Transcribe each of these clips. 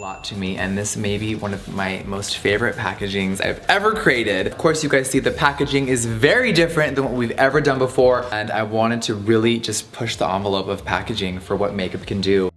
lot to me, and this may be one of my most favorite packagings I've ever created. Of course, you guys see the packaging is very different than what we've ever done before, and I wanted to really just push the envelope of packaging for what makeup can do.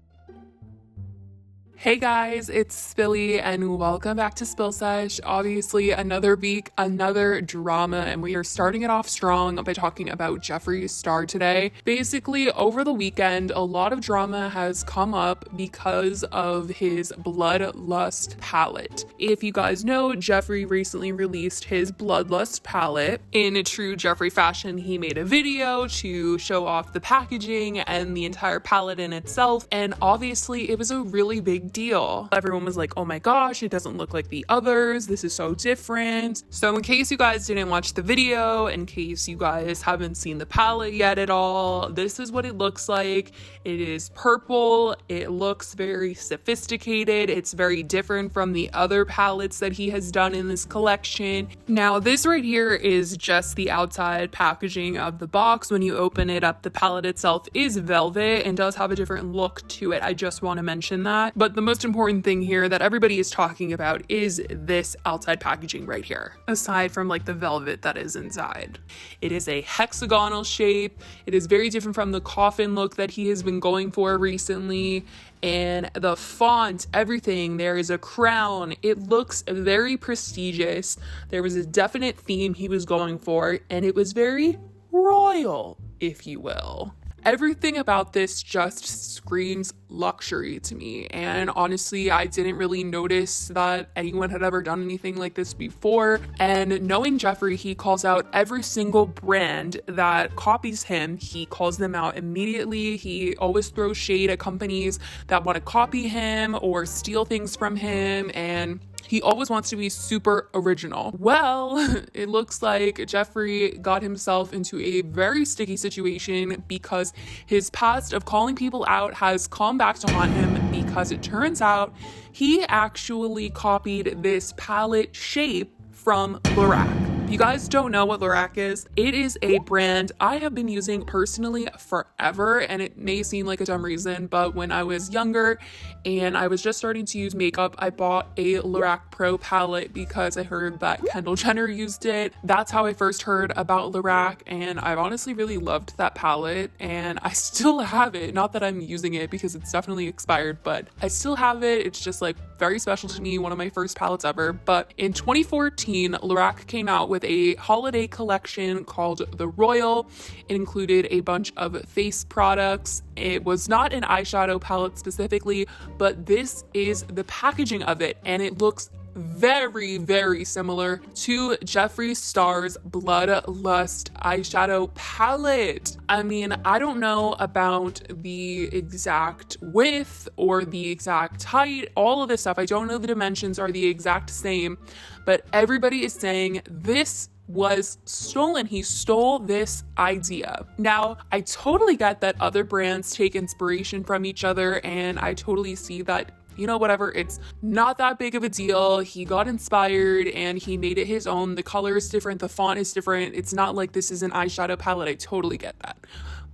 Hey guys, it's Spilly and welcome back to Spill Sesh. Obviously, another week, another drama, and we are starting it off strong by talking about Jeffree's star today. Basically, over the weekend, a lot of drama has come up because of his Bloodlust palette. If you guys know, Jeffree recently released his Bloodlust palette. In a true Jeffree fashion, he made a video to show off the packaging and the entire palette in itself, and obviously it was a really big deal. Everyone was like, oh my gosh, it doesn't look like the others, this is so different. So in case you guys didn't watch the video, in case you guys haven't seen the palette yet at all, this is what it looks like. It is purple, it looks very sophisticated, it's very different from the other palettes that he has done in this collection. Now this right here is just the outside packaging of the box. When you open it up, the palette itself is velvet and does have a different look to it. I just want to mention that. But the most important thing here that everybody is talking about is this outside packaging right here, aside from like the velvet that is inside. It is a hexagonal shape. It is very different from the coffin look that he has been going for recently. And the font, everything, there is a crown. It looks very prestigious. There was a definite theme he was going for, and it was very royal, if you will. Everything about this just screams luxury to me, and honestly I didn't really notice that anyone had ever done anything like this before. And knowing Jeffree, he calls out every single brand that copies him. He calls them out immediately. He always throws shade at companies that want to copy him or steal things from him, and he always wants to be super original. Well, it looks like Jeffree got himself into a very sticky situation because his past of calling people out has come back to haunt him, because it turns out he actually copied this palette shape from Lorac. If you guys don't know what Lorac is, it is a brand I have been using personally forever, and it may seem like a dumb reason, but when I was younger and I was just starting to use makeup, I bought a Lorac Pro palette because I heard that Kendall Jenner used it. That's how I first heard about Lorac, and I've honestly really loved that palette, and I still have it. Not that I'm using it because it's definitely expired, but I still have it. It's just like very special to me, one of my first palettes ever. But in 2014, Lorac came out with a holiday collection called The Royal. It included a bunch of face products. It was not an eyeshadow palette specifically, but this is the packaging of it, and it looks very, very similar to Jeffree Star's Bloodlust eyeshadow palette. I mean, I don't know about the exact width or the exact height, all of this stuff. I don't know the dimensions are the exact same, but everybody is saying this was stolen. He stole this idea. Now, I totally get that other brands take inspiration from each other, and I totally see that, you know, whatever, it's not that big of a deal. He got inspired and he made it his own. The color is different, the font is different. It's not like this is an eyeshadow palette. I totally get that.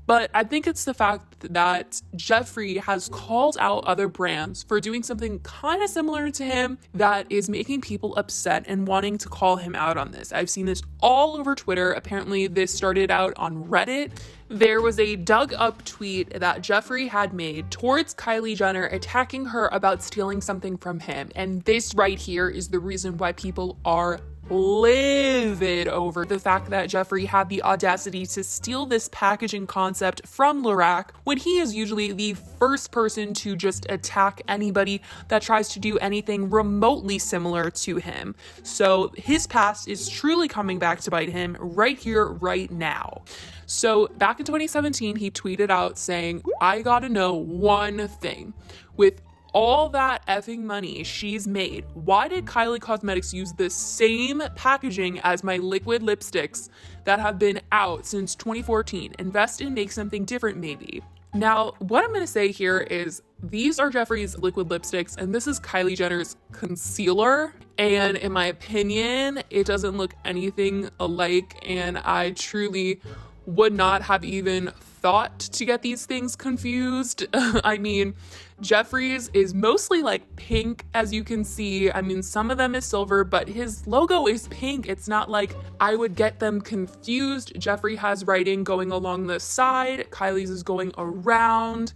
But I think it's the fact that Jeffree has called out other brands for doing something kind of similar to him that is making people upset and wanting to call him out on this. I've seen this all over Twitter. Apparently this started out on Reddit. There was a dug up tweet that Jeffree had made towards Kylie Jenner attacking her about stealing something from him. And this right here is the reason why people are livid over the fact that Jeffree had the audacity to steal this packaging concept from Lorac when he is usually the first person to just attack anybody that tries to do anything remotely similar to him. So his past is truly coming back to bite him right here, right now. So back in 2017, he tweeted out saying, "I gotta know one thing. With all that effing money she's made, why did Kylie Cosmetics use the same packaging as my liquid lipsticks that have been out since 2014? Invest and make something different maybe." Now, what I'm going to say here is these are Jeffree's liquid lipsticks and this is Kylie Jenner's concealer. And in my opinion, it doesn't look anything alike, and I truly would not have even thought to get these things confused. I mean, Jeffree's is mostly like pink, as you can see. I mean, some of them is silver, but his logo is pink. It's not like I would get them confused. Jeffree has writing going along the side. Kylie's is going around.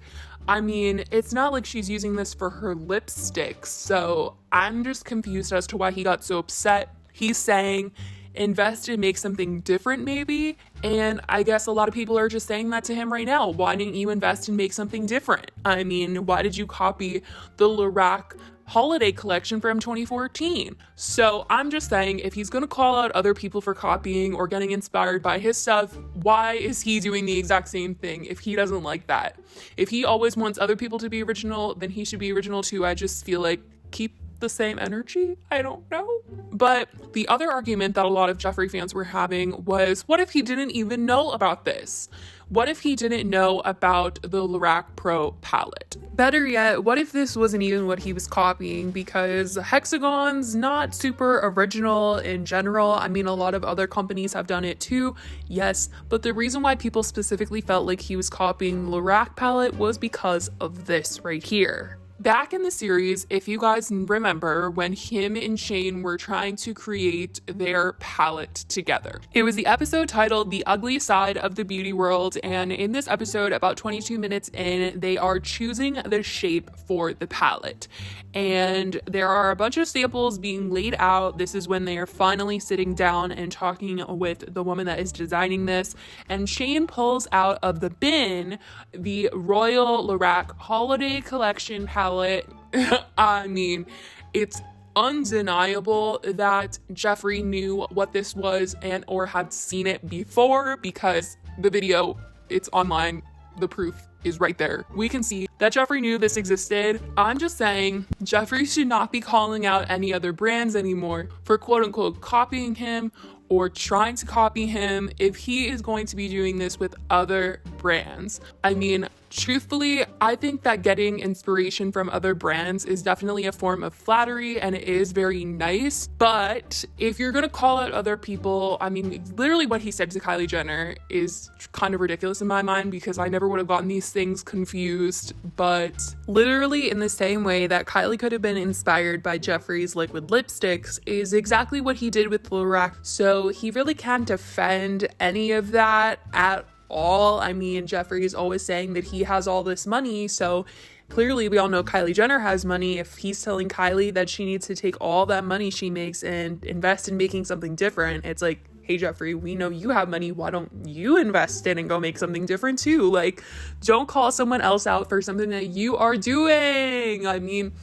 I mean, it's not like she's using this for her lipstick. So I'm just confused as to why he got so upset. He's saying invest and make something different maybe, and I guess a lot of people are just saying that to him right now. Why didn't you invest and make something different? I mean, why did you copy the Lorac holiday collection from 2014? So I'm just saying, if he's gonna call out other people for copying or getting inspired by his stuff, why is he doing the exact same thing if he doesn't like that? If he always wants other people to be original, then he should be original too. I just feel like keep the same energy. I don't know. But the other argument that a lot of Jeffree fans were having was, what if he didn't even know about this? What if he didn't know about the Lorac Pro palette? Better yet, what if this wasn't even what he was copying? Because hexagon's not super original in general. I mean, a lot of other companies have done it too, yes, but the reason why people specifically felt like he was copying the Lorac palette was because of this right here. Back in the series, if you guys remember, when him and Shane were trying to create their palette together. It was the episode titled The Ugly Side of the Beauty World, and in this episode, about 22 minutes in, they are choosing the shape for the palette. And there are a bunch of samples being laid out. This is when they are finally sitting down and talking with the woman that is designing this. And Shane pulls out of the bin the Royal Lorac Holiday Collection palette. I mean, it's undeniable that Jeffree knew what this was and or had seen it before, because the video, it's online. The proof is right there. We can see that Jeffree knew this existed. I'm just saying, Jeffree should not be calling out any other brands anymore for quote unquote copying him or trying to copy him if he is going to be doing this with other brands. I mean, truthfully, I think that getting inspiration from other brands is definitely a form of flattery and it is very nice. But if you're gonna call out other people, I mean, literally what he said to Kylie Jenner is kind of ridiculous in my mind, because I never would have gotten these things confused. But literally in the same way that Kylie could have been inspired by Jeffree's liquid lipsticks is exactly what he did with Lorac. So he really can't defend any of that at all. I mean, Jeffree is always saying that he has all this money, so clearly we all know Kylie Jenner has money. If he's telling Kylie that she needs to take all that money she makes and invest in making something different, it's like, hey Jeffree, we know you have money, why don't you invest in and go make something different too? Like, don't call someone else out for something that you are doing. I mean,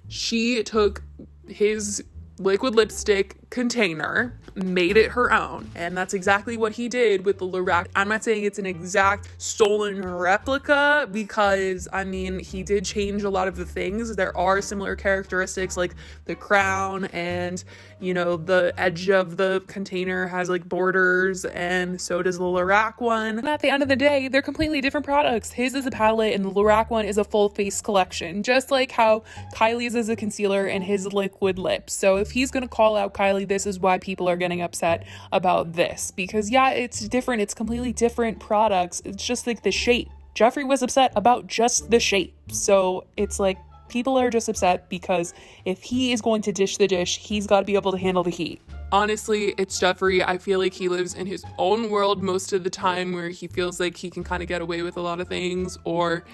she took his liquid lipstick container, made it her own, and that's exactly what he did with the Lorac. I'm not saying it's an exact stolen replica, because I mean, he did change a lot of the things. There are similar characteristics, like the crown, and you know, the edge of the container has like borders, and so does the Lorac one. And at the end of the day, they're completely different products. His is a palette and the Lorac one is a full face collection, just like how Kylie's is a concealer and his liquid lips. So if he's gonna call out Kylie, this is why people are getting upset about this, because yeah, it's different. It's completely different products. It's just like the shape. Jeffree was upset about just the shape. So it's like, people are just upset because if he is going to dish the dish, he's got to be able to handle the heat. Honestly, it's Jeffree. I feel like he lives in his own world most of the time, where he feels like he can kind of get away with a lot of things, or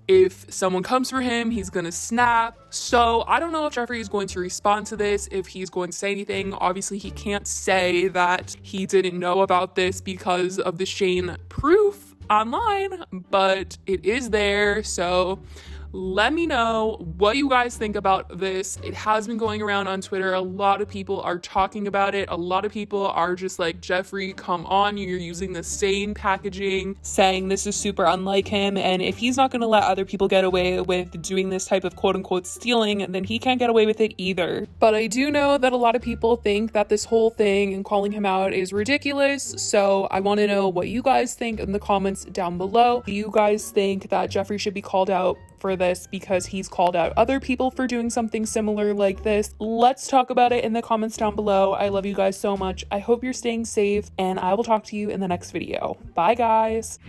if someone comes for him, he's gonna snap. So I don't know if Jeffree is going to respond to this, if he's going to say anything. Obviously, he can't say that he didn't know about this because of the Shane proof online, but it is there. So let me know what you guys think about this. It has been going around on Twitter. A lot of people are talking about it. A lot of people are just like, Jeffree, come on, you're using the same packaging, saying this is super unlike him. And if he's not going to let other people get away with doing this type of quote unquote stealing, then he can't get away with it either. But I do know that a lot of people think that this whole thing and calling him out is ridiculous. So I want to know what you guys think in the comments down below. Do you guys think that Jeffree should be called out for this because he's called out other people for doing something similar like this. Let's talk about it in the comments down below. I love you guys so much. I hope you're staying safe, and I will talk to you in the next video. Bye, guys.